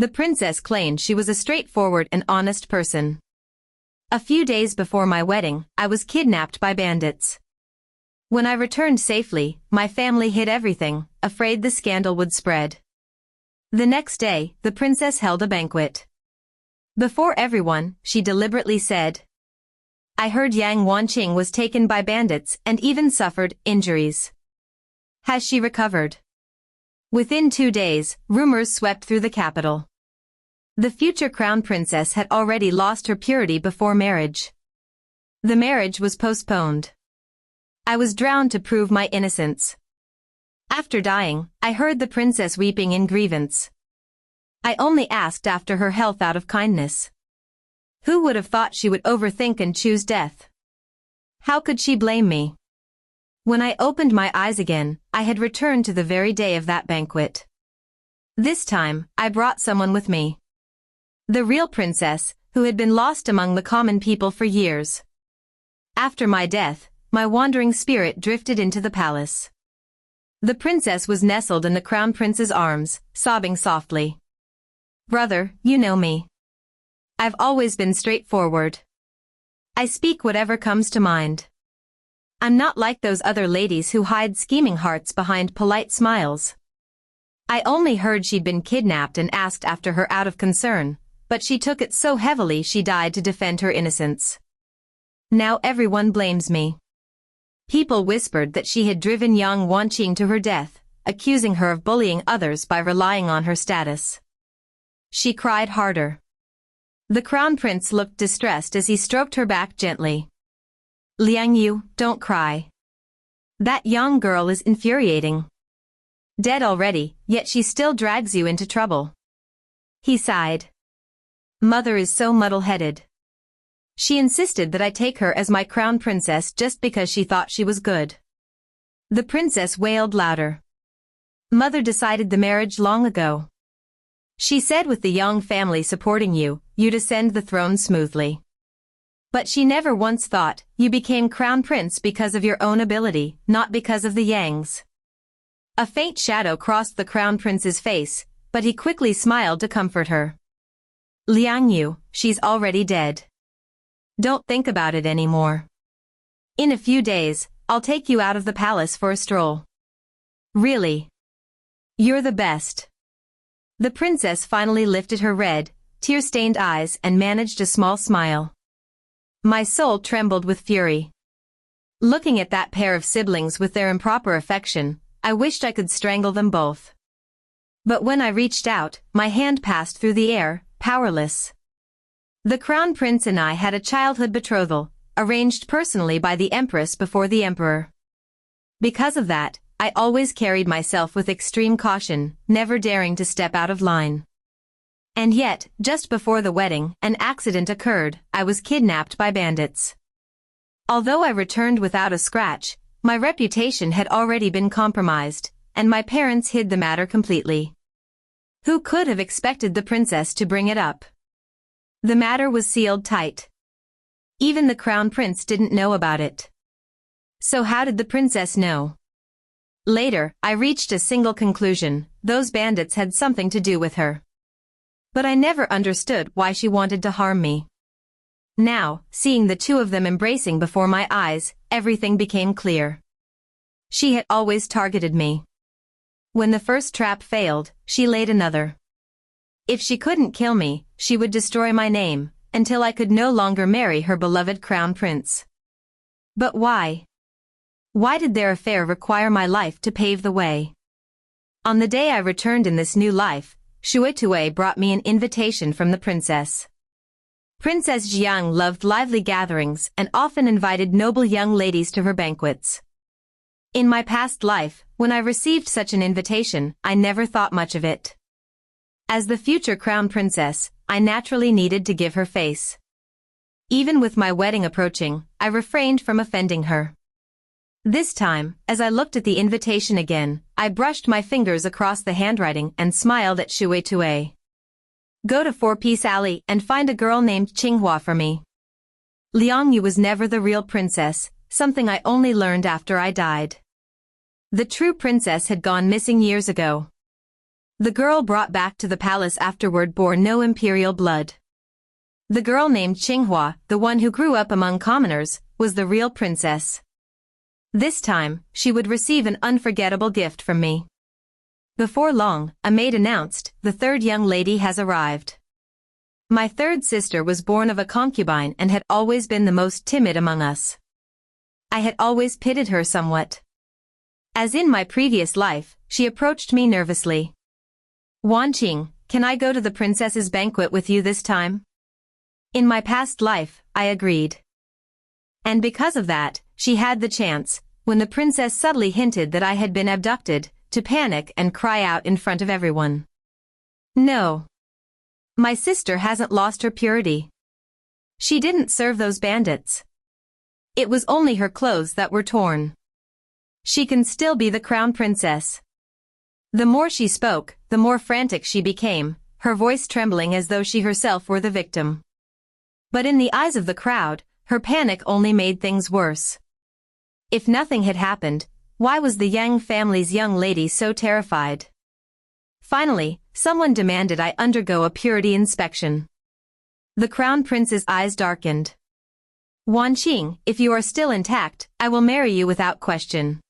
The princess claimed she was a straightforward and honest person. A few days before my wedding, I was kidnapped by bandits. When I returned safely, my family hid everything, afraid the scandal would spread. The next day, the princess held a banquet. Before everyone, she deliberately said, "I heard Yang Wanqing was taken by bandits and even suffered injuries. Has she recovered?" Within 2 days, rumors swept through the capital. The future crown princess had already lost her purity before marriage. The marriage was postponed. I was drowned to prove my innocence. After dying, I heard the princess weeping in grievance. I only asked after her health out of kindness. Who would have thought she would overthink and choose death? How could she blame me? When I opened my eyes again, I had returned to the very day of that banquet. This time, I brought someone with me. The real princess, who had been lost among the common people for years. After my death, my wandering spirit drifted into the palace. The princess was nestled in the crown prince's arms, sobbing softly. "Brother, you know me. I've always been straightforward. I speak whatever comes to mind. I'm not like those other ladies who hide scheming hearts behind polite smiles. I only heard she'd been kidnapped and asked after her out of concern, but she took it so heavily she died to defend her innocence. Now everyone blames me. People whispered that she had driven Yang Wanqing to her death, accusing her of bullying others by relying on her status." She cried harder. The crown prince looked distressed as he stroked her back gently. "Liang Yu, don't cry. That young girl is infuriating. Dead already, yet she still drags you into trouble." He sighed. "Mother is so muddle-headed. She insisted that I take her as my crown princess just because she thought she was good." The princess wailed louder. "Mother decided the marriage long ago. She said with the young family supporting you, you'd ascend the throne smoothly. But she never once thought you became crown prince because of your own ability, not because of the Yang's." A faint shadow crossed the crown prince's face, but he quickly smiled to comfort her. "Liang Yu, she's already dead. Don't think about it anymore. In a few days, I'll take you out of the palace for a stroll. Really. You're the best." The princess finally lifted her red, tear-stained eyes and managed a small smile. My soul trembled with fury. Looking at that pair of siblings with their improper affection, I wished I could strangle them both. But when I reached out, my hand passed through the air, powerless. The crown prince and I had a childhood betrothal, arranged personally by the empress before the emperor. Because of that, I always carried myself with extreme caution, never daring to step out of line. And yet, just before the wedding, an accident occurred. I was kidnapped by bandits. Although I returned without a scratch, my reputation had already been compromised, and my parents hid the matter completely. Who could have expected the princess to bring it up? The matter was sealed tight. Even the crown prince didn't know about it. So how did the princess know? Later, I reached a single conclusion: those bandits had something to do with her. But I never understood why she wanted to harm me. Now, seeing the two of them embracing before my eyes, everything became clear. She had always targeted me. When the first trap failed, she laid another. If she couldn't kill me, she would destroy my name, until I could no longer marry her beloved crown prince. But why? Why did their affair require my life to pave the way? On the day I returned in this new life, Shui Tue brought me an invitation from the princess. Princess Jiang loved lively gatherings and often invited noble young ladies to her banquets. In my past life, when I received such an invitation, I never thought much of it. As the future crown princess, I naturally needed to give her face. Even with my wedding approaching, I refrained from offending her. This time, as I looked at the invitation again, I brushed my fingers across the handwriting and smiled at Shui Tue. "Go to Four-Piece Alley and find a girl named Qinghua for me." Liang Yu was never the real princess, something I only learned after I died. The true princess had gone missing years ago. The girl brought back to the palace afterward bore no imperial blood. The girl named Xinghua, the one who grew up among commoners, was the real princess. This time, she would receive an unforgettable gift from me. Before long, a maid announced, "The third young lady has arrived." My third sister was born of a concubine and had always been the most timid among us. I had always pitied her somewhat. As in my previous life, she approached me nervously. "Wanqing, can I go to the princess's banquet with you this time?" In my past life, I agreed. And because of that, she had the chance, when the princess subtly hinted that I had been abducted, to panic and cry out in front of everyone. "No. My sister hasn't lost her purity. She didn't serve those bandits. It was only her clothes that were torn. She can still be the crown princess." The more she spoke, the more frantic she became, her voice trembling as though she herself were the victim. But in the eyes of the crowd, her panic only made things worse. If nothing had happened, why was the Yang family's young lady so terrified? Finally, someone demanded I undergo a purity inspection. The crown prince's eyes darkened. "Wanqing, if you are still intact, I will marry you without question.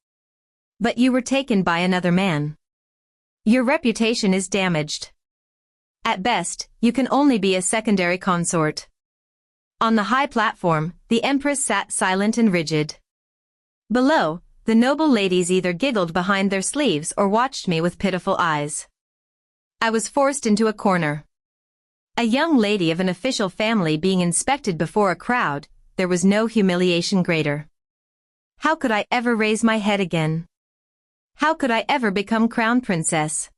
But you were taken by another man. Your reputation is damaged. At best, you can only be a secondary consort." On the high platform, the empress sat silent and rigid. Below, the noble ladies either giggled behind their sleeves or watched me with pitiful eyes. I was forced into a corner. A young lady of an official family being inspected before a crowd, there was no humiliation greater. How could I ever raise my head again? How could I ever become crown princess?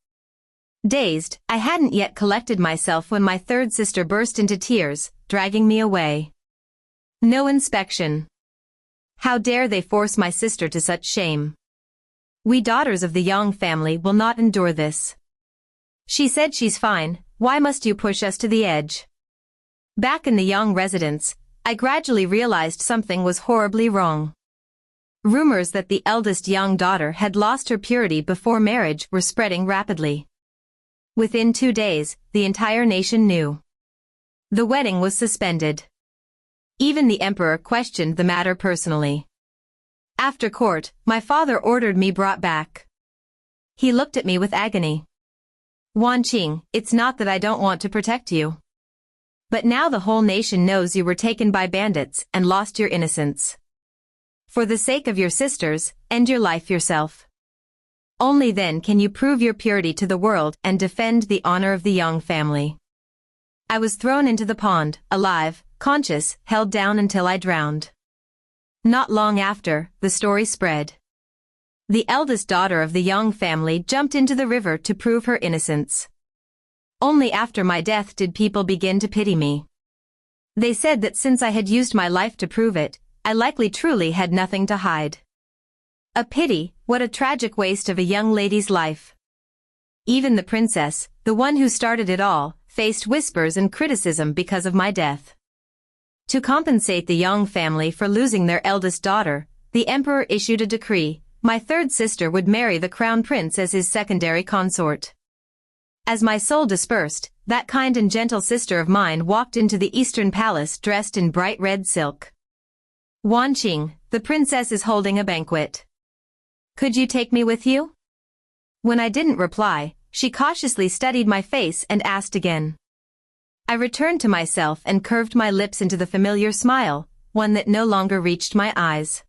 Dazed, I hadn't yet collected myself when my third sister burst into tears, dragging me away. No inspection. How dare they force my sister to such shame? We daughters of the Yang family will not endure this. She said she's fine, why must you push us to the edge? Back in the Yang residence, I gradually realized something was horribly wrong. Rumors that the eldest Yang daughter had lost her purity before marriage were spreading rapidly. Within 2 days, the entire nation knew. The wedding was suspended. Even the emperor questioned the matter personally. After court, my father ordered me brought back. He looked at me with agony. "Wanqing, it's not that I don't want to protect you. But now the whole nation knows you were taken by bandits and lost your innocence. For the sake of your sisters, end your life yourself. Only then can you prove your purity to the world and defend the honor of the Yang family." I was thrown into the pond, alive, conscious, held down until I drowned. Not long after, the story spread. The eldest daughter of the Yang family jumped into the river to prove her innocence. Only after my death did people begin to pity me. They said that since I had used my life to prove it, I likely truly had nothing to hide. A pity, what a tragic waste of a young lady's life. Even the princess, the one who started it all, faced whispers and criticism because of my death. To compensate the Yang family for losing their eldest daughter, the emperor issued a decree: my third sister would marry the crown prince as his secondary consort. As my soul dispersed, that kind and gentle sister of mine walked into the eastern palace dressed in bright red silk. "Wanqing, the princess is holding a banquet. Could you take me with you?" When I didn't reply, she cautiously studied my face and asked again. I returned to myself and curved my lips into the familiar smile, one that no longer reached my eyes.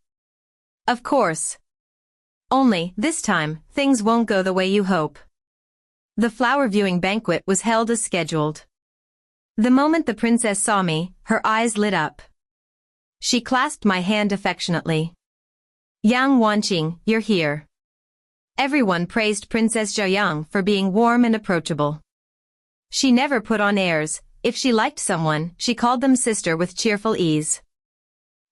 "Of course. Only, this time, things won't go the way you hope." The flower viewing banquet was held as scheduled. The moment the princess saw me, her eyes lit up. She clasped my hand affectionately. "Yang Wanqing, you're here." Everyone praised Princess Zhaoyang for being warm and approachable. She never put on airs. If she liked someone, she called them sister with cheerful ease.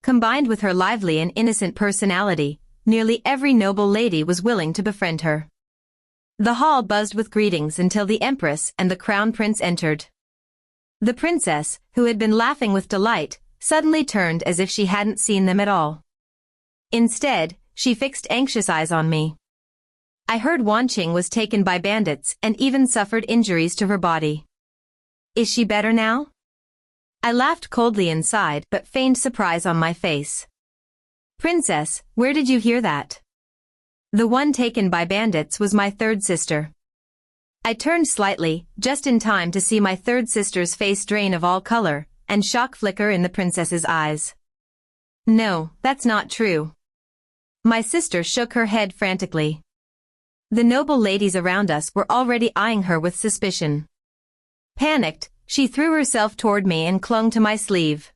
Combined with her lively and innocent personality, nearly every noble lady was willing to befriend her. The hall buzzed with greetings until the empress and the crown prince entered. The princess, who had been laughing with delight, suddenly turned as if she hadn't seen them at all. Instead, she fixed anxious eyes on me. I heard Wanqing was taken by bandits and even suffered injuries to her body. Is she better now? I laughed coldly inside but feigned surprise on my face. Princess, where did you hear that? The one taken by bandits was my third sister. I turned slightly, just in time to see my third sister's face drain of all color, and shock flicker in the princess's eyes. No, that's not true. My sister shook her head frantically. The noble ladies around us were already eyeing her with suspicion. Panicked, she threw herself toward me and clung to my sleeve.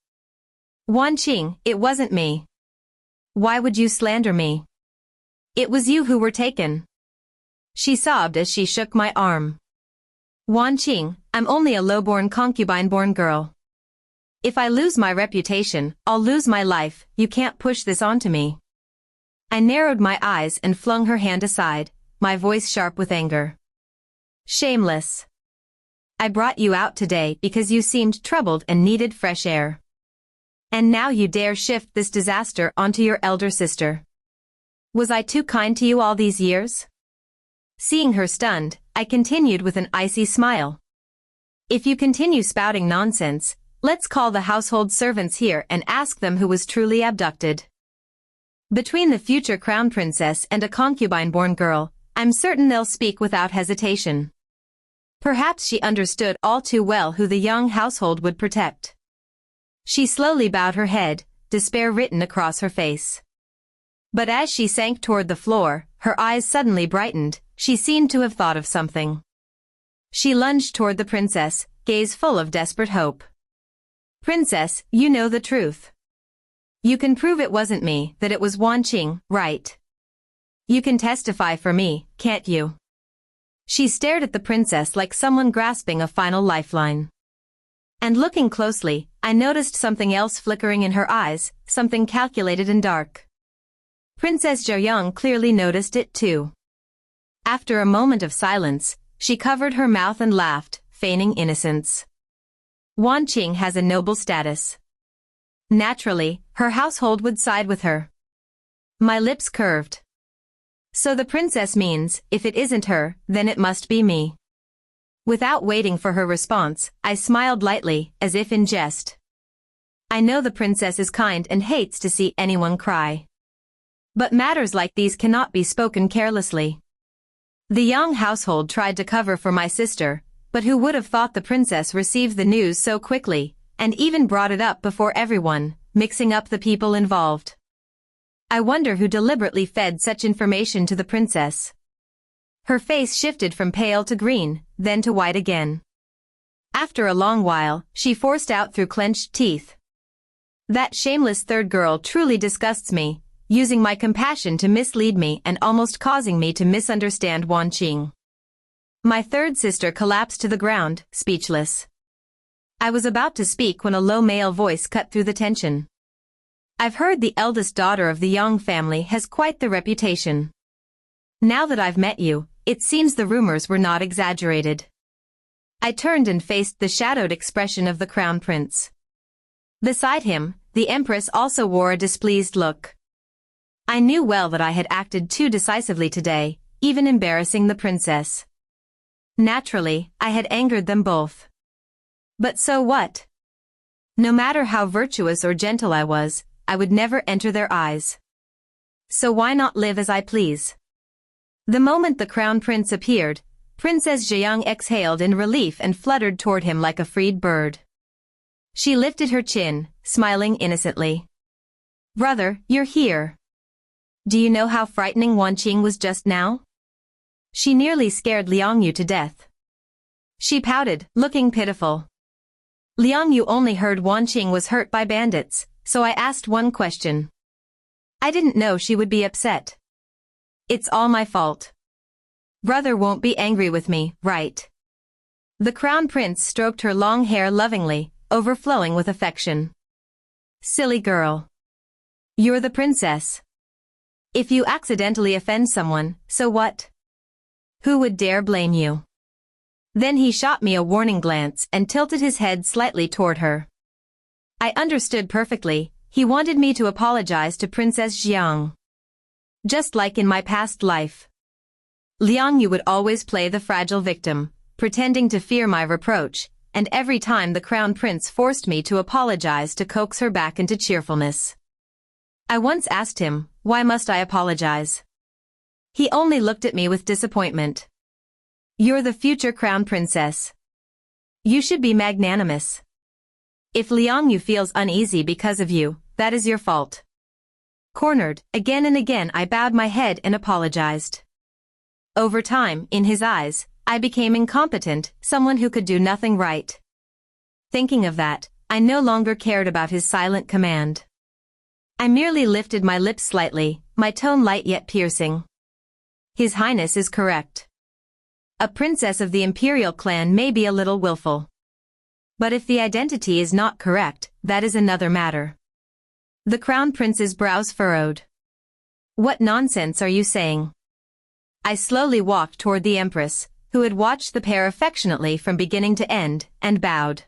Wanqing, it wasn't me. Why would you slander me? It was you who were taken. She sobbed as she shook my arm. Wanqing, I'm only a low-born concubine-born girl. If I lose my reputation, I'll lose my life. You can't push this onto me. I narrowed my eyes and flung her hand aside, my voice sharp with anger. Shameless. I brought you out today because you seemed troubled and needed fresh air. And now you dare shift this disaster onto your elder sister. Was I too kind to you all these years? Seeing her stunned, I continued with an icy smile. If you continue spouting nonsense, let's call the household servants here and ask them who was truly abducted. Between the future crown princess and a concubine-born girl, I'm certain they'll speak without hesitation. Perhaps she understood all too well who the young household would protect. She slowly bowed her head, despair written across her face. But as she sank toward the floor, her eyes suddenly brightened. She seemed to have thought of something. She lunged toward the princess, gaze full of desperate hope. Princess, you know the truth. You can prove it wasn't me, that it was Wanqing, right? You can testify for me, can't you? She stared at the princess like someone grasping a final lifeline. And looking closely, I noticed something else flickering in her eyes, something calculated and dark. Princess Zhouyang clearly noticed it too. After a moment of silence, she covered her mouth and laughed, feigning innocence. Wanqing has a noble status. Naturally, her household would side with her. My lips curved. So the princess means, if it isn't her, then it must be me. Without waiting for her response, I smiled lightly, as if in jest. I know the princess is kind and hates to see anyone cry. But matters like these cannot be spoken carelessly. The Yang household tried to cover for my sister, but who would have thought the princess received the news so quickly, and even brought it up before everyone, mixing up the people involved. I wonder who deliberately fed such information to the princess. Her face shifted from pale to green, then to white again. After a long while, she forced out through clenched teeth. That shameless third girl truly disgusts me, using my compassion to mislead me and almost causing me to misunderstand Wanqing. My third sister collapsed to the ground, speechless. I was about to speak when a low male voice cut through the tension. I've heard the eldest daughter of the Yang family has quite the reputation. Now that I've met you, it seems the rumors were not exaggerated. I turned and faced the shadowed expression of the crown prince. Beside him, the empress also wore a displeased look. I knew well that I had acted too decisively today, even embarrassing the princess. Naturally, I had angered them both. But so what? No matter how virtuous or gentle I was, I would never enter their eyes. So why not live as I please? The moment the crown prince appeared, Princess Zhouyang exhaled in relief and fluttered toward him like a freed bird. She lifted her chin, smiling innocently. Brother, you're here. Do you know how frightening Wanqing was just now? She nearly scared Liangyu to death. She pouted, looking pitiful. Liangyu only heard Wanqing was hurt by bandits, so I asked one question. I didn't know she would be upset. It's all my fault. Brother won't be angry with me, right? The crown prince stroked her long hair lovingly, overflowing with affection. Silly girl. You're the princess. If you accidentally offend someone, so what? Who would dare blame you? Then he shot me a warning glance and tilted his head slightly toward her. I understood perfectly, he wanted me to apologize to Princess Zhouyang. Just like in my past life. Liang Yu would always play the fragile victim, pretending to fear my reproach, and every time the crown prince forced me to apologize to coax her back into cheerfulness. I once asked him, why must I apologize? He only looked at me with disappointment. You're the future crown princess. You should be magnanimous. If Liang Yu feels uneasy because of you, that is your fault. Cornered, again and again I bowed my head and apologized. Over time, in his eyes, I became incompetent, someone who could do nothing right. Thinking of that, I no longer cared about his silent command. I merely lifted my lips slightly, my tone light yet piercing. His Highness is correct. A princess of the imperial clan may be a little willful. But if the identity is not correct, that is another matter. The crown prince's brows furrowed. What nonsense are you saying? I slowly walked toward the empress, who had watched the pair affectionately from beginning to end, and bowed.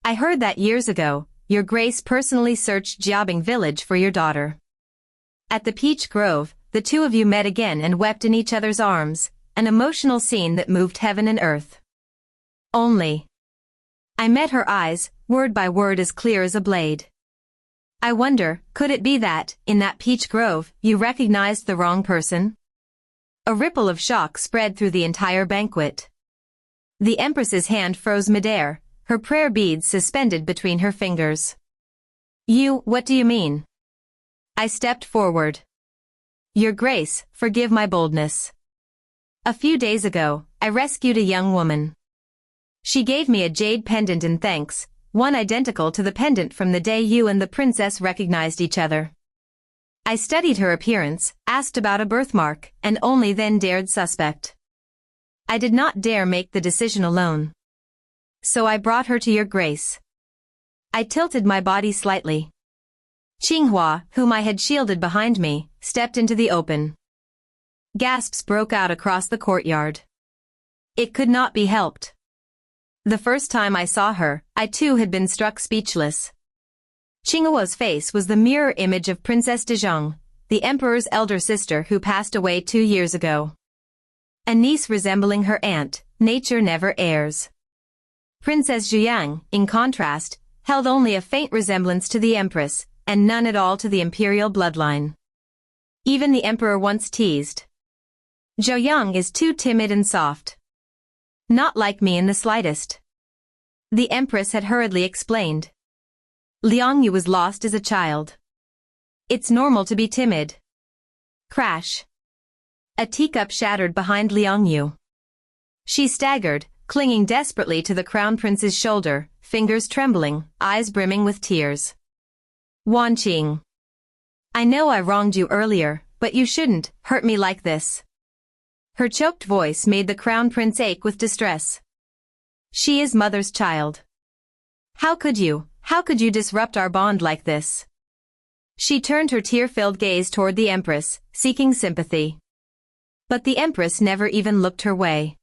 I heard that years ago, your grace personally searched Jiabing village for your daughter. At the peach grove, the two of you met again and wept in each other's arms, an emotional scene that moved heaven and earth. Only. I met her eyes, word by word as clear as a blade. I wonder, could it be that, in that peach grove, you recognized the wrong person? A ripple of shock spread through the entire banquet. The empress's hand froze midair, her prayer beads suspended between her fingers. What do you mean? I stepped forward. Your Grace, forgive my boldness. A few days ago, I rescued a young woman. She gave me a jade pendant in thanks, one identical to the pendant from the day you and the princess recognized each other. I studied her appearance, asked about a birthmark, and only then dared suspect. I did not dare make the decision alone. So I brought her to your grace. I tilted my body slightly. Qinghua, whom I had shielded behind me, stepped into the open. Gasps broke out across the courtyard. It could not be helped. The first time I saw her, I too had been struck speechless. Qinghua's face was the mirror image of Princess Dezhong, the emperor's elder sister who passed away 2 years ago. A niece resembling her aunt, nature never errs. Princess Zhuyang, in contrast, held only a faint resemblance to the empress, and none at all to the imperial bloodline. Even the emperor once teased. Zhuyang is too timid and soft. Not like me in the slightest. The empress had hurriedly explained. Liang Yu was lost as a child. It's normal to be timid. Crash. A teacup shattered behind Liang Yu. She staggered, clinging desperately to the crown prince's shoulder, fingers trembling, eyes brimming with tears. Wan Qing. I know I wronged you earlier, but you shouldn't hurt me like this. Her choked voice made the crown prince ache with distress. She is mother's child. How could you disrupt our bond like this? She turned her tear-filled gaze toward the empress, seeking sympathy. But the empress never even looked her way.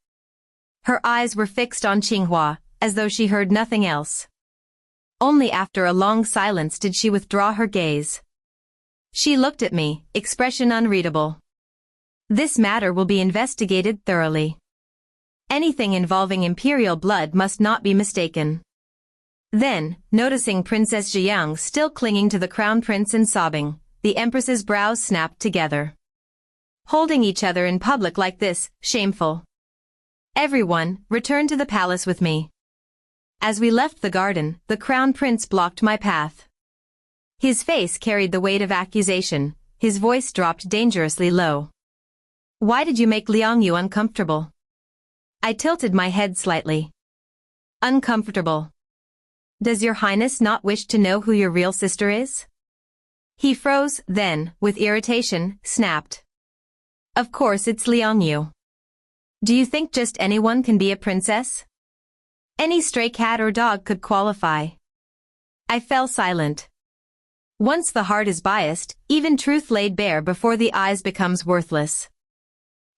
Her eyes were fixed on Qinghua, as though she heard nothing else. Only after a long silence did she withdraw her gaze. She looked at me, expression unreadable. This matter will be investigated thoroughly. Anything involving imperial blood must not be mistaken. Then, noticing Princess Zhuyang still clinging to the crown prince and sobbing, the empress's brows snapped together. Holding each other in public like this, shameful. Everyone, return to the palace with me. As we left the garden, the crown prince blocked my path. His face carried the weight of accusation, his voice dropped dangerously low. Why did you make Liang Yu uncomfortable? I tilted my head slightly. Uncomfortable. Does your highness not wish to know who your real sister is? He froze, then, with irritation, snapped. Of course it's Liang Yu. Do you think just anyone can be a princess? Any stray cat or dog could qualify. I fell silent. Once the heart is biased, even truth laid bare before the eyes becomes worthless.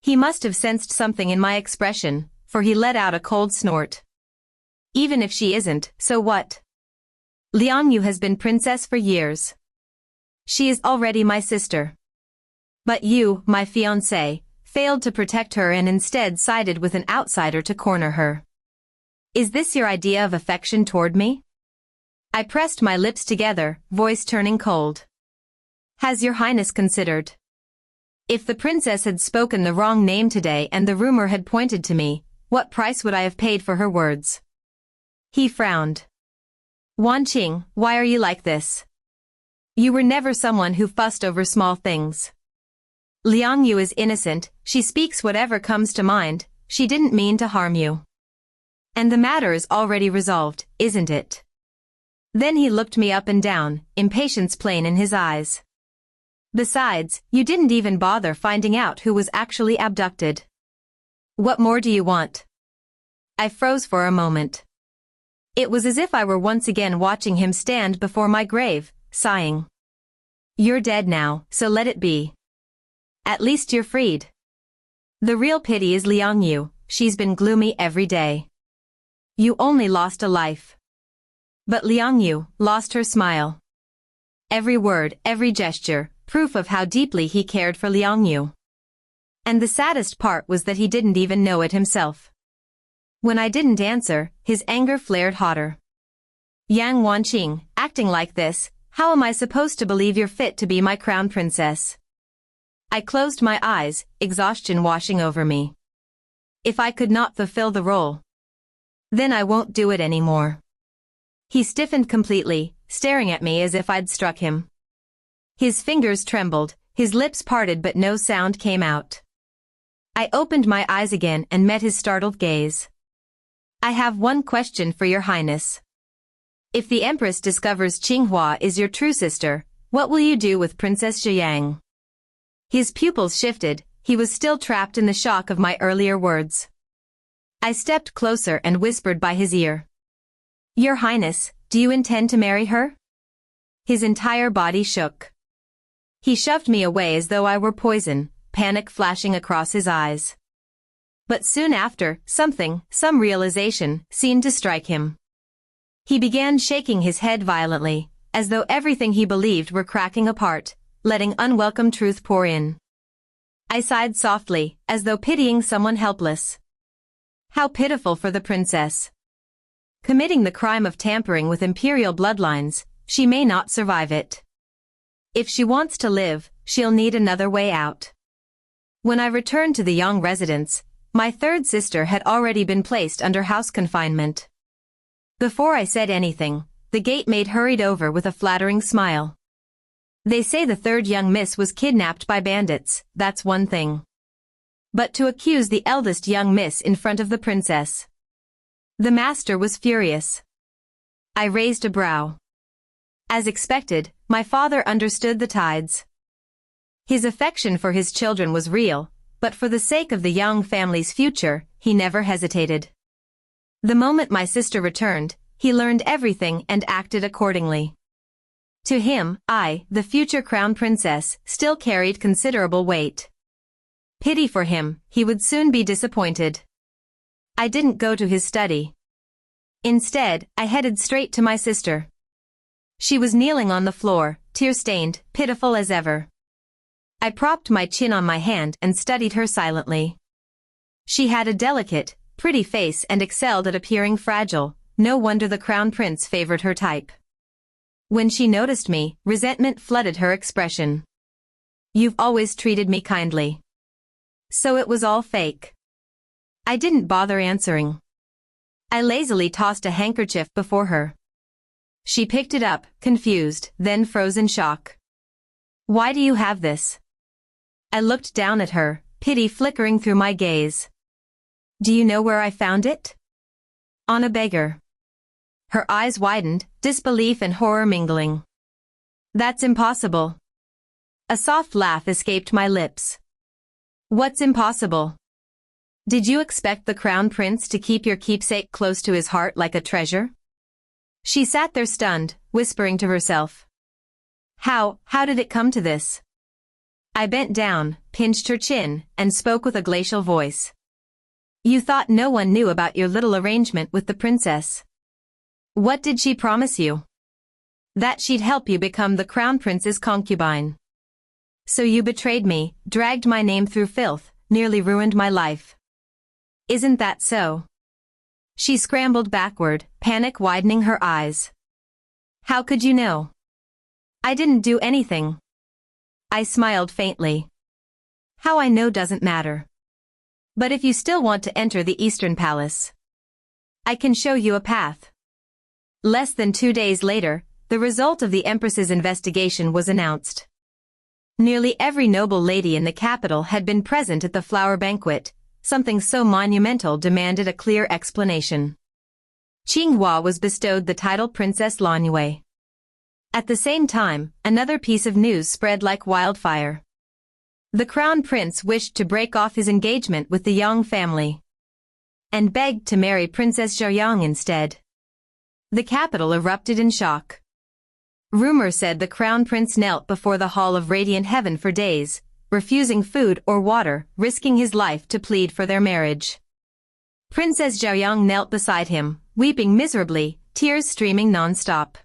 He must have sensed something in my expression, for he let out a cold snort. Even if she isn't, so what? Liang Yu has been princess for years. She is already my sister. But you, my fiancé, failed to protect her and instead sided with an outsider to corner her. Is this your idea of affection toward me? I pressed my lips together, voice turning cold. Has your highness considered? If the princess had spoken the wrong name today and the rumor had pointed to me, what price would I have paid for her words? He frowned. Wanqing, why are you like this? You were never someone who fussed over small things. Liang Yu is innocent, she speaks whatever comes to mind, she didn't mean to harm you. And the matter is already resolved, isn't it? Then he looked me up and down, impatience plain in his eyes. Besides, you didn't even bother finding out who was actually abducted. What more do you want? I froze for a moment. It was as if I were once again watching him stand before my grave, sighing. You're dead now, so let it be. At least you're freed. The real pity is Liang Yu, she's been gloomy every day. You only lost a life. But Liang Yu lost her smile. Every word, every gesture, proof of how deeply he cared for Liang Yu. And the saddest part was that he didn't even know it himself. When I didn't answer, his anger flared hotter. Yang Wanqing, acting like this, how am I supposed to believe you're fit to be my crown princess? I closed my eyes, exhaustion washing over me. If I could not fulfill the role, then I won't do it anymore. He stiffened completely, staring at me as if I'd struck him. His fingers trembled, his lips parted but no sound came out. I opened my eyes again and met his startled gaze. I have one question for your highness. If the empress discovers Qinghua is your true sister, what will you do with Princess Ziyang? His pupils shifted, he was still trapped in the shock of my earlier words. I stepped closer and whispered by his ear. Your highness, do you intend to marry her? His entire body shook. He shoved me away as though I were poison, panic flashing across his eyes. But soon after, some realization, seemed to strike him. He began shaking his head violently, as though everything he believed were cracking apart, letting unwelcome truth pour in. I sighed softly, as though pitying someone helpless. How pitiful for the princess. Committing the crime of tampering with imperial bloodlines, she may not survive it. If she wants to live, she'll need another way out. When I returned to the Yang residence, my third sister had already been placed under house confinement. Before I said anything, the gate maid hurried over with a flattering smile. They say the third young miss was kidnapped by bandits, that's one thing. But to accuse the eldest young miss in front of the princess. The master was furious. I raised a brow. As expected, my father understood the tides. His affection for his children was real, but for the sake of the Yang family's future, he never hesitated. The moment my sister returned, he learned everything and acted accordingly. To him, I, the future crown princess, still carried considerable weight. Pity for him, he would soon be disappointed. I didn't go to his study. Instead, I headed straight to my sister. She was kneeling on the floor, tear-stained, pitiful as ever. I propped my chin on my hand and studied her silently. She had a delicate, pretty face and excelled at appearing fragile, no wonder the crown prince favored her type. When she noticed me, resentment flooded her expression. You've always treated me kindly. So it was all fake. I didn't bother answering. I lazily tossed a handkerchief before her. She picked it up, confused, then froze in shock. Why do you have this? I looked down at her, pity flickering through my gaze. Do you know where I found it? On a beggar. Her eyes widened, disbelief and horror mingling. That's impossible. A soft laugh escaped my lips. What's impossible? Did you expect the crown prince to keep your keepsake close to his heart like a treasure? She sat there stunned, whispering to herself. How did it come to this? I bent down, pinched her chin, and spoke with a glacial voice. You thought no one knew about your little arrangement with the princess. What did she promise you? That she'd help you become the crown prince's concubine. So you betrayed me, dragged my name through filth, nearly ruined my life. Isn't that so? She scrambled backward, panic widening her eyes. How could you know? I didn't do anything. I smiled faintly. How I know doesn't matter. But if you still want to enter the Eastern Palace, I can show you a path. Less than 2 days later, the result of the Empress's investigation was announced. Nearly every noble lady in the capital had been present at the flower banquet. Something so monumental demanded a clear explanation. Qinghua was bestowed the title Princess Lanyue. At the same time, another piece of news spread like wildfire. The crown prince wished to break off his engagement with the Yang family and begged to marry Princess Xiaoyang instead. The capital erupted in shock. Rumor said the crown prince knelt before the Hall of Radiant Heaven for days, refusing food or water, risking his life to plead for their marriage. Princess Xiaoyang knelt beside him, weeping miserably, tears streaming non-stop.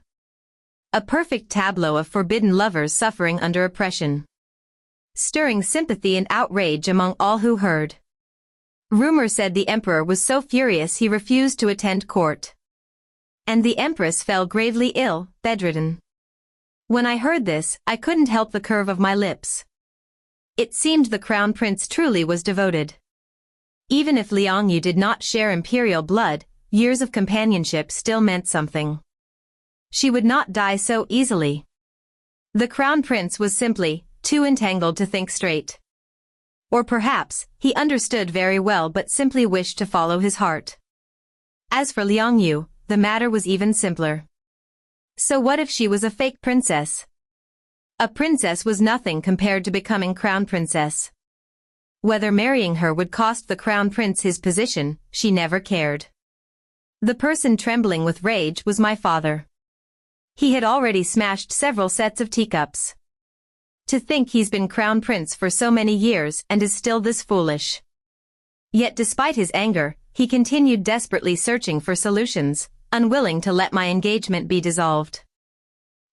A perfect tableau of forbidden lovers suffering under oppression, stirring sympathy and outrage among all who heard. Rumor said the emperor was so furious he refused to attend court. And the empress fell gravely ill, bedridden. When I heard this, I couldn't help the curve of my lips. It seemed the crown prince truly was devoted. Even if Liang Yu did not share imperial blood, years of companionship still meant something. She would not die so easily. The crown prince was simply too entangled to think straight. Or perhaps, he understood very well but simply wished to follow his heart. As for Liang Yu, the matter was even simpler. So what if she was a fake princess? A princess was nothing compared to becoming crown princess. Whether marrying her would cost the crown prince his position, she never cared. The person trembling with rage was my father. He had already smashed several sets of teacups. To think he's been crown prince for so many years and is still this foolish. Yet despite his anger, he continued desperately searching for solutions, unwilling to let my engagement be dissolved.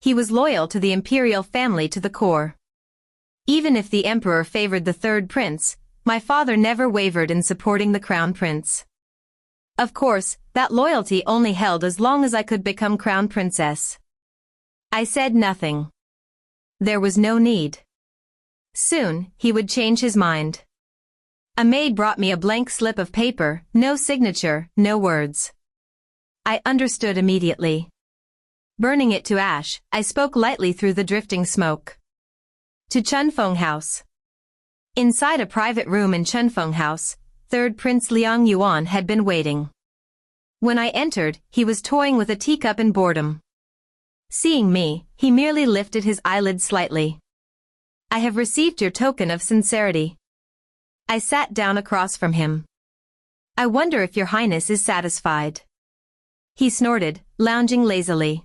He was loyal to the imperial family to the core. Even if the emperor favored the third prince, my father never wavered in supporting the crown prince. Of course, that loyalty only held as long as I could become crown princess. I said nothing. There was no need. Soon, he would change his mind. A maid brought me a blank slip of paper, no signature, no words. I understood immediately. Burning it to ash, I spoke lightly through the drifting smoke. To Chunfeng House. Inside a private room in Chunfeng House, third Prince Liang Yuan had been waiting. When I entered, he was toying with a teacup in boredom. Seeing me, he merely lifted his eyelids slightly. I have received your token of sincerity. I sat down across from him. I wonder if your highness is satisfied. He snorted, lounging lazily.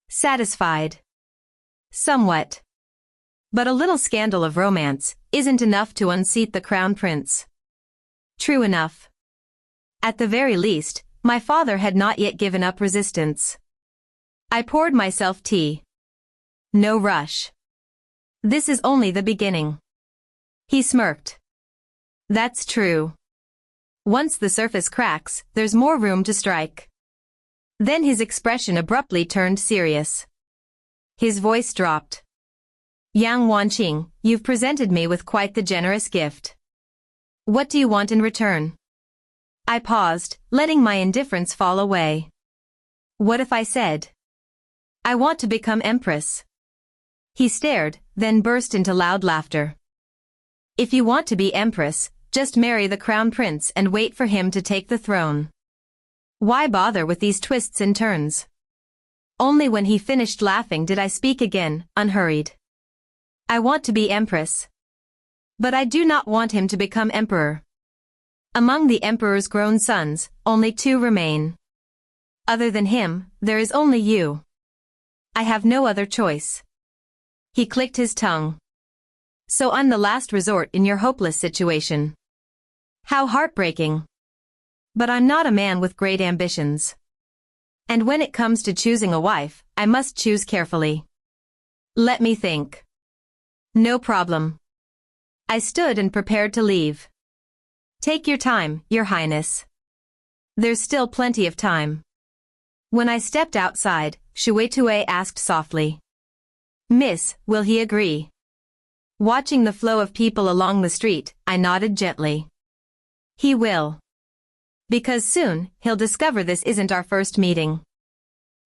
Satisfied. Somewhat. But a little scandal of romance isn't enough to unseat the crown prince. True enough. At the very least, my father had not yet given up resistance. I poured myself tea. No rush. This is only the beginning. He smirked. That's true. Once the surface cracks, there's more room to strike. Then his expression abruptly turned serious. His voice dropped. Yang Wanqing, you've presented me with quite the generous gift. What do you want in return? I paused, letting my indifference fall away. What if I said, I want to become empress? He stared, then burst into loud laughter. If you want to be empress, just marry the crown prince and wait for him to take the throne. Why bother with these twists and turns? Only when he finished laughing did I speak again, unhurried. I want to be empress. But I do not want him to become emperor. Among the emperor's grown sons, only 2 remain. Other than him, there is only you. I have no other choice. He clicked his tongue. So I'm the last resort in your hopeless situation. How heartbreaking. But I'm not a man with great ambitions. And when it comes to choosing a wife, I must choose carefully. Let me think. No problem. I stood and prepared to leave. Take your time, Your Highness. There's still plenty of time. When I stepped outside, Shui Tue asked softly. Miss, will he agree? Watching the flow of people along the street, I nodded gently. He will. Because soon, he'll discover this isn't our first meeting.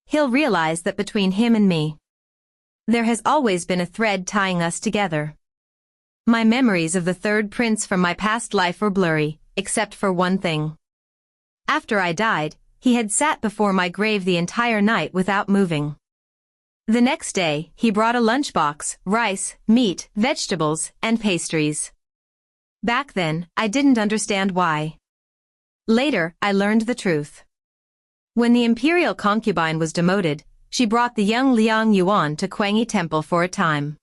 He'll realize that between him and me, there has always been a thread tying us together. My memories of the third prince from my past life were blurry, except for one thing. After I died, he had sat before my grave the entire night without moving. The next day, he brought a lunchbox, rice, meat, vegetables, and pastries. Back then, I didn't understand why. Later, I learned the truth. When the imperial concubine was demoted, she brought the young Liang Yuan to Kuangyi Temple for a time.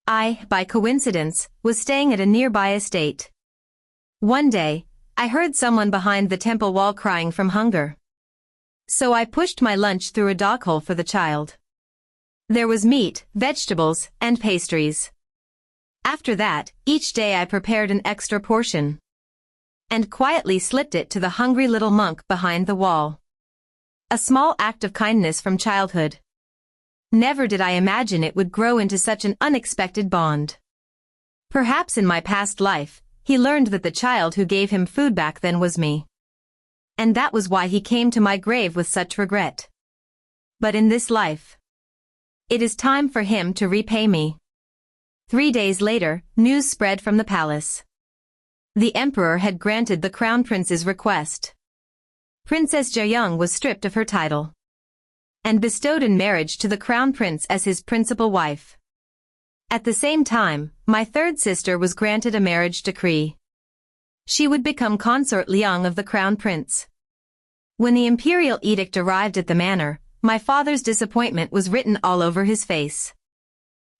I, by coincidence, was staying at a nearby estate. One day, I heard someone behind the temple wall crying from hunger. So I pushed my lunch through a dog hole for the child. There was meat, vegetables, and pastries. After that, each day I prepared an extra portion and quietly slipped it to the hungry little monk behind the wall. A small act of kindness from childhood. Never did I imagine it would grow into such an unexpected bond. Perhaps in my past life, he learned that the child who gave him food back then was me. And that was why he came to my grave with such regret. But in this life, it is time for him to repay me. 3 days later, news spread from the palace. The emperor had granted the crown prince's request. Princess Jiayang was stripped of her title and bestowed in marriage to the crown prince as his principal wife. At the same time, my third sister was granted a marriage decree. She would become consort Liang of the crown prince. When the imperial edict arrived at the manor, my father's disappointment was written all over his face.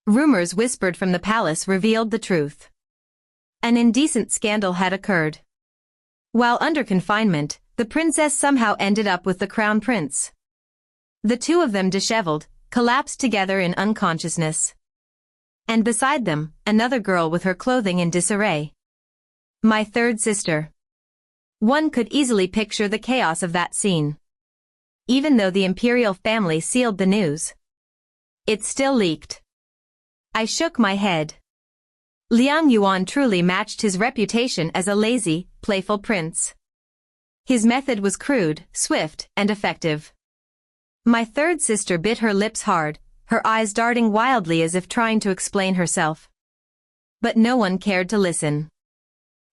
Rumors whispered from the palace revealed the truth. An indecent scandal had occurred. While under confinement, the princess somehow ended up with the crown prince. The two of them disheveled, collapsed together in unconsciousness. And beside them, another girl with her clothing in disarray. My third sister. One could easily picture the chaos of that scene. Even though the imperial family sealed the news, it still leaked. I shook my head. Liang Yuan truly matched his reputation as a lazy, playful prince. His method was crude, swift, and effective. My third sister bit her lips hard, her eyes darting wildly as if trying to explain herself. But no one cared to listen.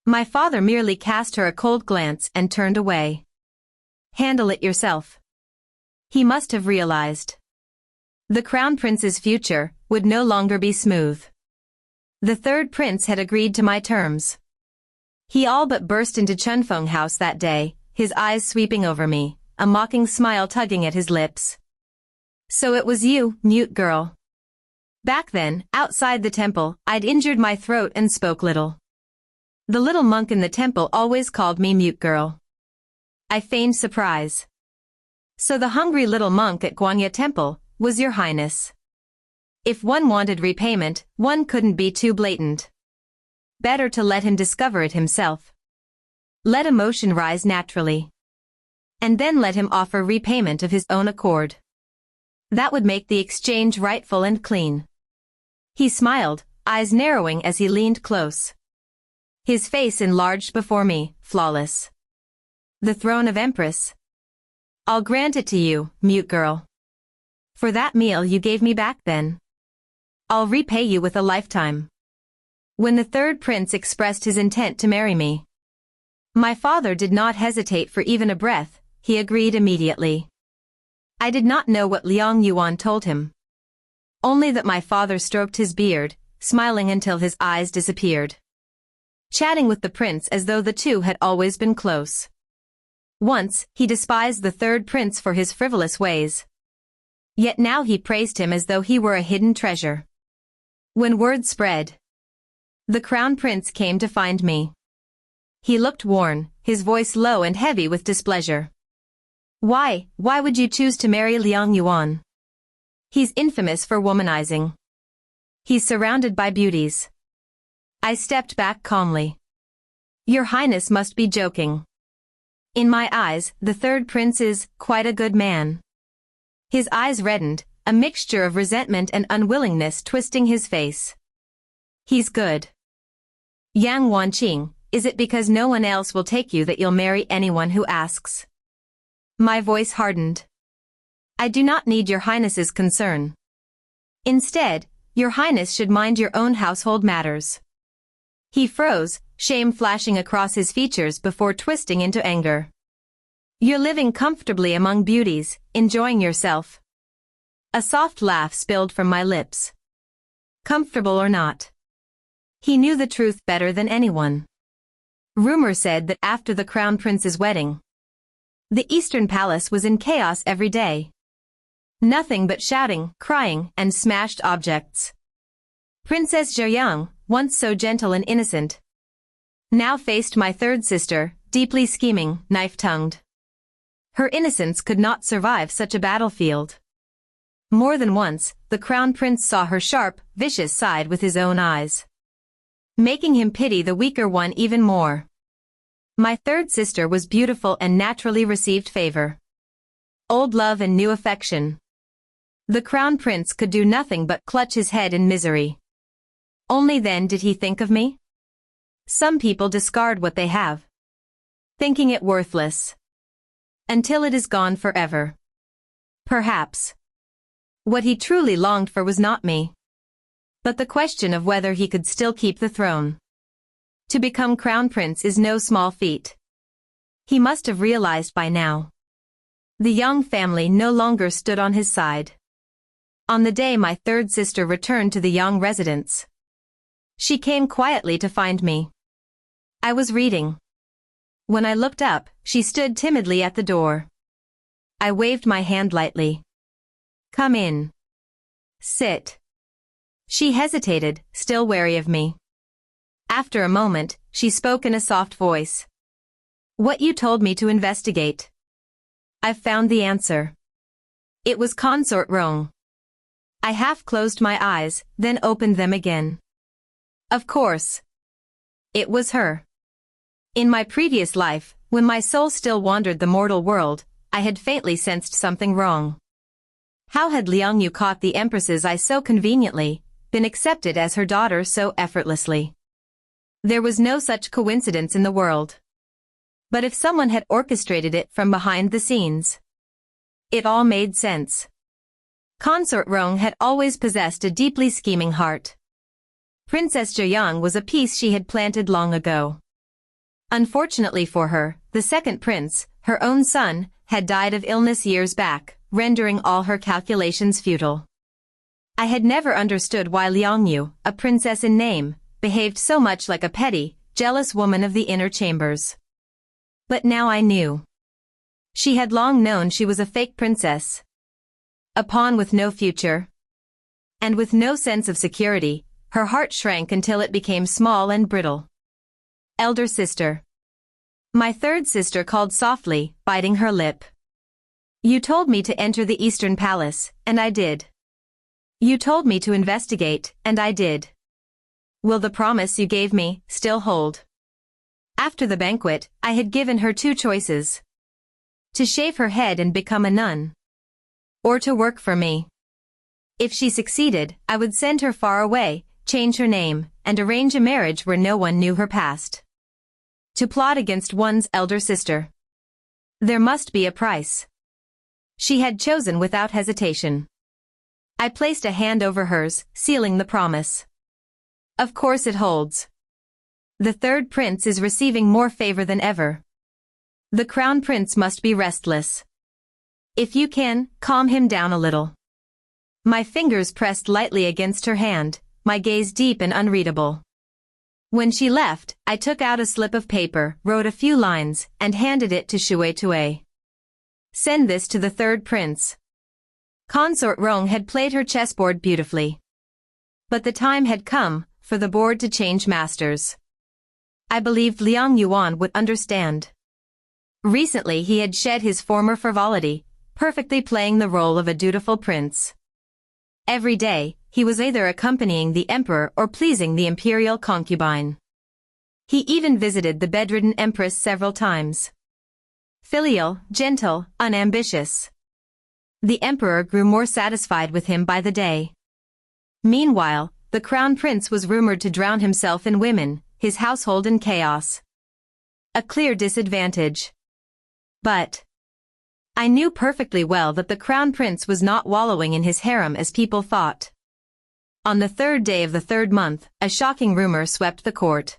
My father merely cast her a cold glance and turned away. Handle it yourself. He must have realized. The crown prince's future would no longer be smooth. The third prince had agreed to my terms. He all but burst into Chunfeng House that day, his eyes sweeping over me, a mocking smile tugging at his lips. So it was you, mute girl. Back then, outside the temple, I'd injured my throat and spoke little. The little monk in the temple always called me mute girl. I feigned surprise. So the hungry little monk at Guangya Temple was Your Highness. If one wanted repayment, one couldn't be too blatant. Better to let him discover it himself. Let emotion rise naturally. And then let him offer repayment of his own accord. That would make the exchange rightful and clean. He smiled, eyes narrowing as he leaned close. His face enlarged before me, flawless. The throne of Empress. I'll grant it to you, mute girl. For that meal you gave me back then. I'll repay you with a lifetime. When the third prince expressed his intent to marry me, my father did not hesitate for even a breath, he agreed immediately. I did not know what Liang Yuan told him. Only that my father stroked his beard, smiling until his eyes disappeared. Chatting with the prince as though the two had always been close. Once, he despised the third prince for his frivolous ways. Yet now he praised him as though he were a hidden treasure. When word spread, the crown prince came to find me. He looked worn, his voice low and heavy with displeasure. Why would you choose to marry Liang Yuan? He's infamous for womanizing. He's surrounded by beauties. I stepped back calmly. Your Highness must be joking. In my eyes, the third prince is quite a good man. His eyes reddened, a mixture of resentment and unwillingness twisting his face. He's good. Yang Wanqing, is it because no one else will take you that you'll marry anyone who asks? My voice hardened. I do not need your Highness's concern. Instead, your Highness should mind your own household matters. He froze, shame flashing across his features before twisting into anger. You're living comfortably among beauties, enjoying yourself. A soft laugh spilled from my lips. Comfortable or not. He knew the truth better than anyone. Rumor said that after the Crown Prince's wedding, the Eastern Palace was in chaos every day. Nothing but shouting, crying, and smashed objects. Princess Zhejiang, once so gentle and innocent, now faced my third sister, deeply scheming, knife-tongued. Her innocence could not survive such a battlefield. More than once, the Crown Prince saw her sharp, vicious side with his own eyes, making him pity the weaker one even more. My third sister was beautiful and naturally received favor. Old love and new affection. The Crown Prince could do nothing but clutch his head in misery. Only then did he think of me? Some people discard what they have, thinking it worthless, until it is gone forever. Perhaps what he truly longed for was not me, but the question of whether he could still keep the throne. To become Crown Prince is no small feat. He must have realized by now. The Yang family no longer stood on his side. On the day my third sister returned to the Yang residence, she came quietly to find me. I was reading. When I looked up, she stood timidly at the door. I waved my hand lightly. Come in. Sit. She hesitated, still wary of me. After a moment, she spoke in a soft voice. What you told me to investigate. I've found the answer. It was Consort Rong. I half closed my eyes, then opened them again. Of course. It was her. In my previous life, when my soul still wandered the mortal world, I had faintly sensed something wrong. How had Liang Yu caught the empress's eye so conveniently, been accepted as her daughter so effortlessly? There was no such coincidence in the world. But if someone had orchestrated it from behind the scenes, it all made sense. Consort Rong had always possessed a deeply scheming heart. Princess Zhejiang was a piece she had planted long ago. Unfortunately for her, the second prince, her own son, had died of illness years back, rendering all her calculations futile. I had never understood why Liang Yu, a princess in name, behaved so much like a petty, jealous woman of the inner chambers. But now I knew. She had long known she was a fake princess. A pawn with no future. And with no sense of security, her heart shrank until it became small and brittle. Elder sister. My third sister called softly, biting her lip. You told me to enter the Eastern Palace, and I did. You told me to investigate, and I did. Will the promise you gave me still hold? After the banquet, I had given her two choices. To shave her head and become a nun. Or to work for me. If she succeeded, I would send her far away, change her name, and arrange a marriage where no one knew her past. To plot against one's elder sister. There must be a price. She had chosen without hesitation. I placed a hand over hers, sealing the promise. Of course it holds. The third prince is receiving more favor than ever. The crown prince must be restless. If you can, calm him down a little. My fingers pressed lightly against her hand, my gaze deep and unreadable. When she left, I took out a slip of paper, wrote a few lines, and handed it to Shui Tue. Send this to the third prince. Consort Rong had played her chessboard beautifully. But the time had come for the board to change masters. I believed Liang Yuan would understand. Recently he had shed his former frivolity, perfectly playing the role of a dutiful prince. Every day, he was either accompanying the emperor or pleasing the imperial concubine. He even visited the bedridden empress several times. Filial, gentle, unambitious. The emperor grew more satisfied with him by the day. Meanwhile, the crown prince was rumored to drown himself in women, his household in chaos. A clear disadvantage. But I knew perfectly well that the crown prince was not wallowing in his harem as people thought. On the 3rd day of the 3rd month, a shocking rumor swept the court.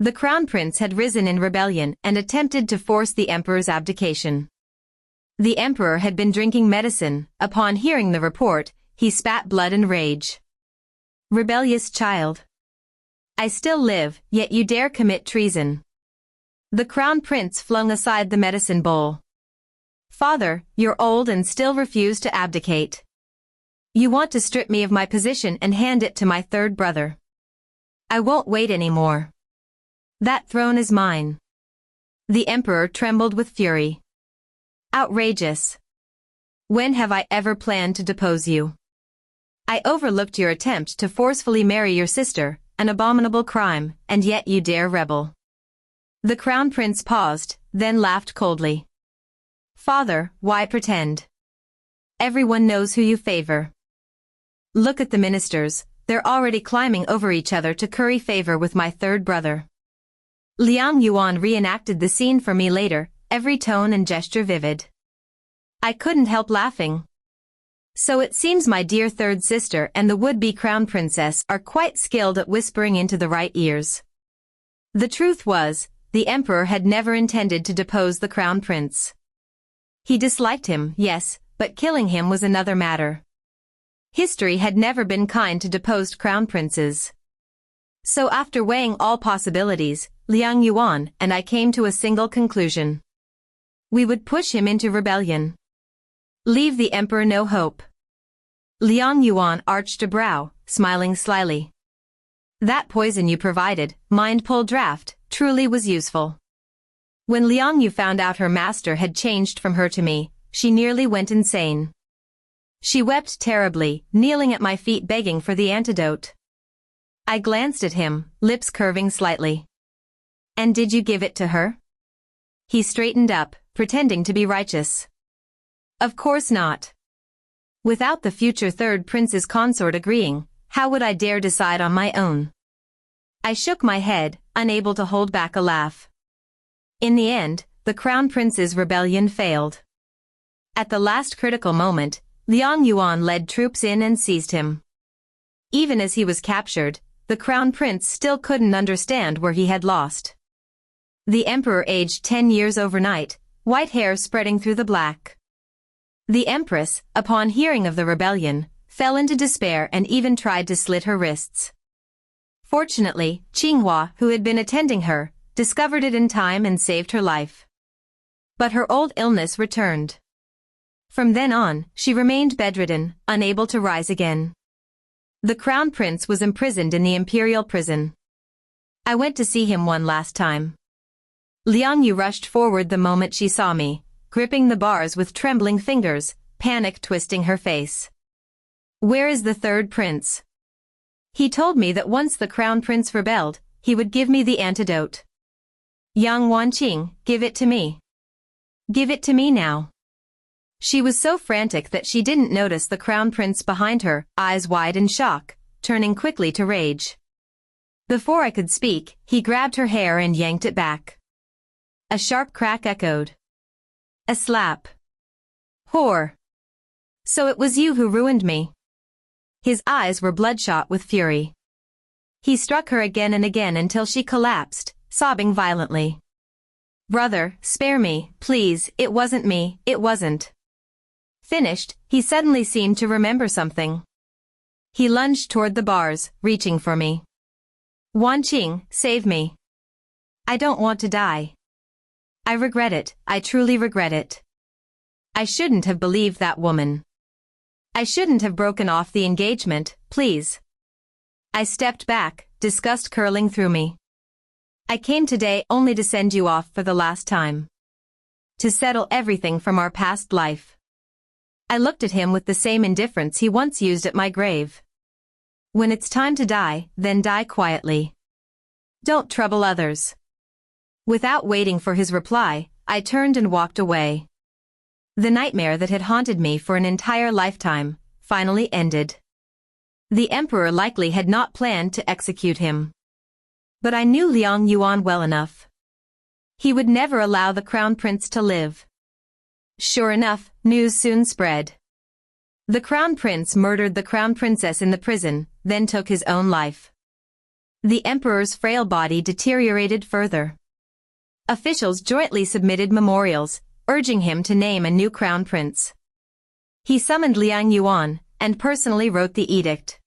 The crown prince had risen in rebellion and attempted to force the emperor's abdication. The emperor had been drinking medicine. Upon hearing the report, he spat blood and rage. Rebellious child. I still live, yet you dare commit treason. The crown prince flung aside the medicine bowl. Father, you're old and still refuse to abdicate. You want to strip me of my position and hand it to my 3rd brother. I won't wait anymore. That throne is mine. The emperor trembled with fury. Outrageous. When have I ever planned to depose you? I overlooked your attempt to forcefully marry your sister, an abominable crime, and yet you dare rebel. The crown prince paused, then laughed coldly. Father, why pretend? Everyone knows who you favor. Look at the ministers, they're already climbing over each other to curry favor with my 3rd brother. Liang Yuan reenacted the scene for me later, every tone and gesture vivid. I couldn't help laughing. So it seems my dear 3rd sister and the would-be crown princess are quite skilled at whispering into the right ears. The truth was, the emperor had never intended to depose the crown prince. He disliked him, yes, but killing him was another matter. History had never been kind to deposed crown princes. So after weighing all possibilities, Liang Yuan and I came to a single conclusion. We would push him into rebellion. Leave the emperor no hope. Liang Yuan arched a brow, smiling slyly. That poison you provided, mind-pull draft, truly was useful. When Liang Yu found out her master had changed from her to me, she nearly went insane. She wept terribly, kneeling at my feet begging for the antidote. I glanced at him, lips curving slightly. And did you give it to her? He straightened up, pretending to be righteous. Of course not. Without the future 3rd prince's consort agreeing, how would I dare decide on my own? I shook my head, unable to hold back a laugh. In the end, the crown prince's rebellion failed. At the last critical moment, Liang Yuan led troops in and seized him. Even as he was captured, the crown prince still couldn't understand where he had lost. The emperor aged 10 years overnight, white hair spreading through the black. The empress, upon hearing of the rebellion, fell into despair and even tried to slit her wrists. Fortunately, Qinghua, who had been attending her, discovered it in time and saved her life. But her old illness returned. From then on, she remained bedridden, unable to rise again. The crown prince was imprisoned in the imperial prison. I went to see him one last time. Liang Yu rushed forward the moment she saw me, gripping the bars with trembling fingers, panic twisting her face. Where is the 3rd prince? He told me that once the crown prince rebelled, he would give me the antidote. Yang Wanqing, give it to me. Give it to me now. She was so frantic that she didn't notice the crown prince behind her, eyes wide in shock, turning quickly to rage. Before I could speak, he grabbed her hair and yanked it back. A sharp crack echoed. A slap. Whore. So it was you who ruined me. His eyes were bloodshot with fury. He struck her again and again until she collapsed, sobbing violently. Brother, spare me, please, it wasn't me, it wasn't. Finished, he suddenly seemed to remember something. He lunged toward the bars, reaching for me. Wanqing, save me. I don't want to die. I regret it, I truly regret it. I shouldn't have believed that woman. I shouldn't have broken off the engagement, please. I stepped back, disgust curling through me. I came today only to send you off for the last time. To settle everything from our past life. I looked at him with the same indifference he once used at my grave. When it's time to die, then die quietly. Don't trouble others. Without waiting for his reply, I turned and walked away. The nightmare that had haunted me for an entire lifetime finally ended. The emperor likely had not planned to execute him. But I knew Liang Yuan well enough. He would never allow the crown prince to live. Sure enough, news soon spread. The crown prince murdered the crown princess in the prison, then took his own life. The emperor's frail body deteriorated further. Officials jointly submitted memorials, urging him to name a new crown prince. He summoned Liang Yuan, and personally wrote the edict.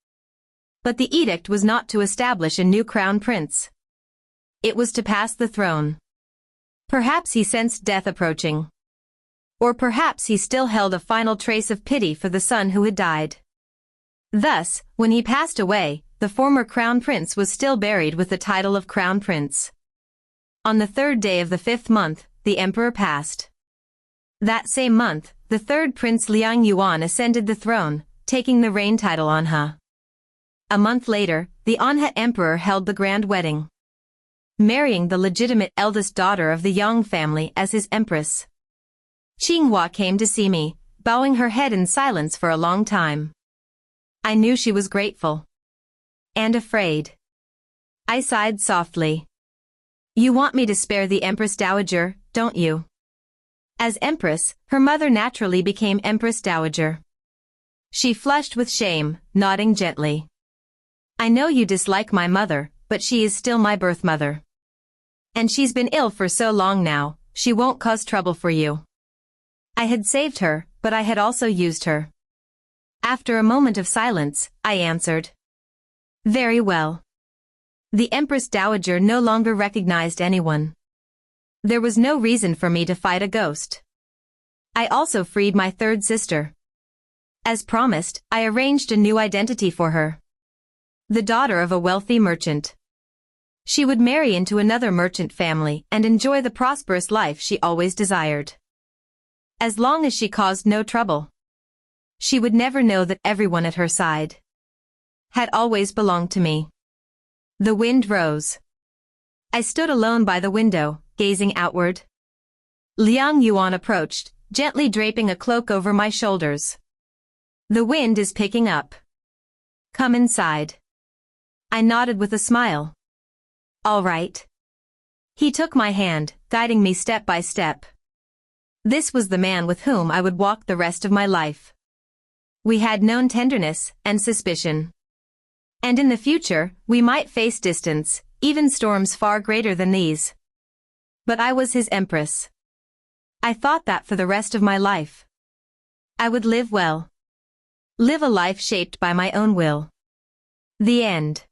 But the edict was not to establish a new crown prince. It was to pass the throne. Perhaps he sensed death approaching. Or perhaps he still held a final trace of pity for the son who had died. Thus, when he passed away, the former crown prince was still buried with the title of crown prince. On the 3rd day of the 5th month, the emperor passed. That same month, the 3rd prince Liang Yuan ascended the throne, taking the reign title Anha. A month later, the Anha emperor held the grand wedding, marrying the legitimate eldest daughter of the Yang family as his empress. Qinghua came to see me, bowing her head in silence for a long time. I knew she was grateful. And afraid. I sighed softly. You want me to spare the Empress Dowager, don't you? As Empress, her mother naturally became Empress Dowager. She flushed with shame, nodding gently. I know you dislike my mother, but she is still my birth mother. And she's been ill for so long now, she won't cause trouble for you. I had saved her, but I had also used her. After a moment of silence, I answered. Very well. The Empress Dowager no longer recognized anyone. There was no reason for me to fight a ghost. I also freed my 3rd sister. As promised, I arranged a new identity for her. The daughter of a wealthy merchant. She would marry into another merchant family and enjoy the prosperous life she always desired. As long as she caused no trouble. She would never know that everyone at her side had always belonged to me. The wind rose. I stood alone by the window, gazing outward. Liang Yuan approached, gently draping a cloak over my shoulders. The wind is picking up. Come inside. I nodded with a smile. All right. He took my hand, guiding me step by step. This was the man with whom I would walk the rest of my life. We had known tenderness and suspicion. And in the future, we might face distance, even storms far greater than these. But I was his empress. I thought that for the rest of my life. I would live well. Live a life shaped by my own will. The end.